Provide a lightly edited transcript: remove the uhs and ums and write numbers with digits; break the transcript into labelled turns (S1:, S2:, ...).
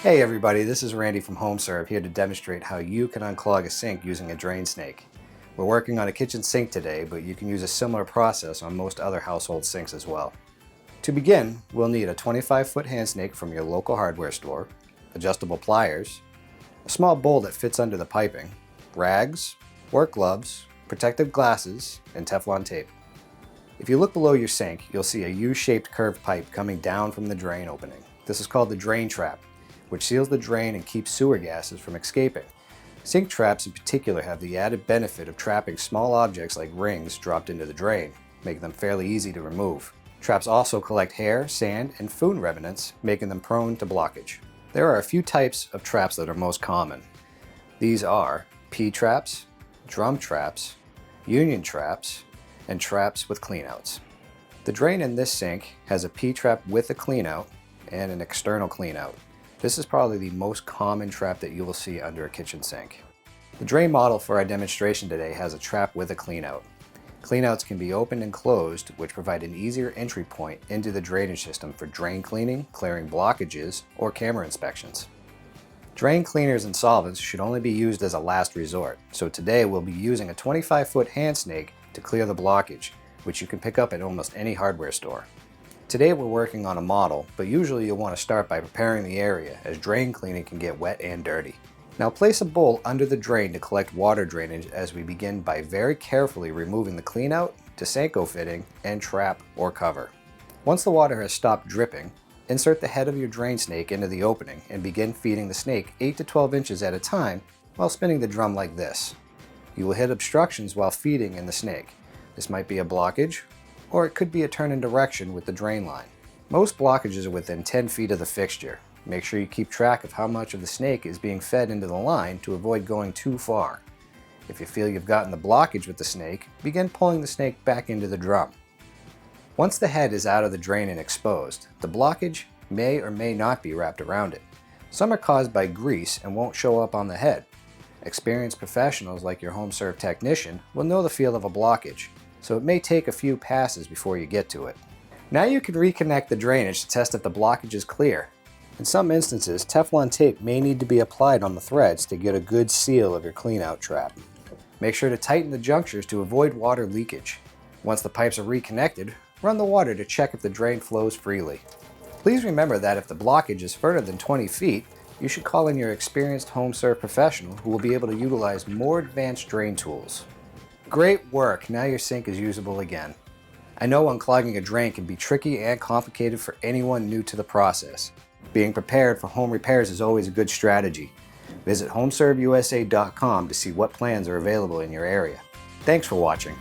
S1: Hey everybody, this is Randy from HomeServe here to demonstrate how you can unclog a sink using a drain snake. We're working on a kitchen sink today, but you can use a similar process on most other household sinks as well. To begin, we'll need a 25-foot hand snake from your local hardware store, adjustable pliers, a small bowl that fits under the piping, rags, work gloves, protective glasses, and Teflon tape. If you look below your sink, you'll see a U-shaped curved pipe coming down from the drain opening. This is called the drain trap, which seals the drain and keeps sewer gases from escaping. Sink traps in particular have the added benefit of trapping small objects like rings dropped into the drain, making them fairly easy to remove. Traps also collect hair, sand, and food remnants, making them prone to blockage. There are a few types of traps that are most common. These are P-traps, drum traps, union traps, and traps with cleanouts. The drain in this sink has a P-trap with a cleanout and an external cleanout. This is probably the most common trap that you will see under a kitchen sink. The drain model for our demonstration today has a trap with a cleanout. Cleanouts can be opened and closed, which provide an easier entry point into the drainage system for drain cleaning, clearing blockages, or camera inspections. Drain cleaners and solvents should only be used as a last resort, so today we'll be using a 25-foot hand snake to clear the blockage, which you can pick up at almost any hardware store. Today we're working on a model, but usually you'll want to start by preparing the area, as drain cleaning can get wet and dirty. Now place a bowl under the drain to collect water drainage as we begin by very carefully removing the cleanout, Desanko fitting, and trap or cover. Once the water has stopped dripping, insert the head of your drain snake into the opening and begin feeding the snake 8 to 12 inches at a time while spinning the drum like this. You will hit obstructions while feeding in the snake. This might be a blockage, or it could be a turn in direction with the drain line. Most blockages are within 10 feet of the fixture. Make sure you keep track of how much of the snake is being fed into the line to avoid going too far. If you feel you've gotten the blockage with the snake, begin pulling the snake back into the drum. Once the head is out of the drain and exposed, the blockage may or may not be wrapped around it. Some are caused by grease and won't show up on the head. Experienced professionals like your HomeServe technician will know the feel of a blockage, so it may take a few passes before you get to it. Now you can reconnect the drainage to test if the blockage is clear. In some instances, Teflon tape may need to be applied on the threads to get a good seal of your cleanout trap. Make sure to tighten the junctures to avoid water leakage. Once the pipes are reconnected, run the water to check if the drain flows freely. Please remember that if the blockage is further than 20 feet, you should call in your experienced HomeServe professional who will be able to utilize more advanced drain tools. Great work! Now your sink is usable again. I know unclogging a drain can be tricky and complicated for anyone new to the process. Being prepared for home repairs is always a good strategy. Visit HomeServeUSA.com to see what plans are available in your area. Thanks for watching.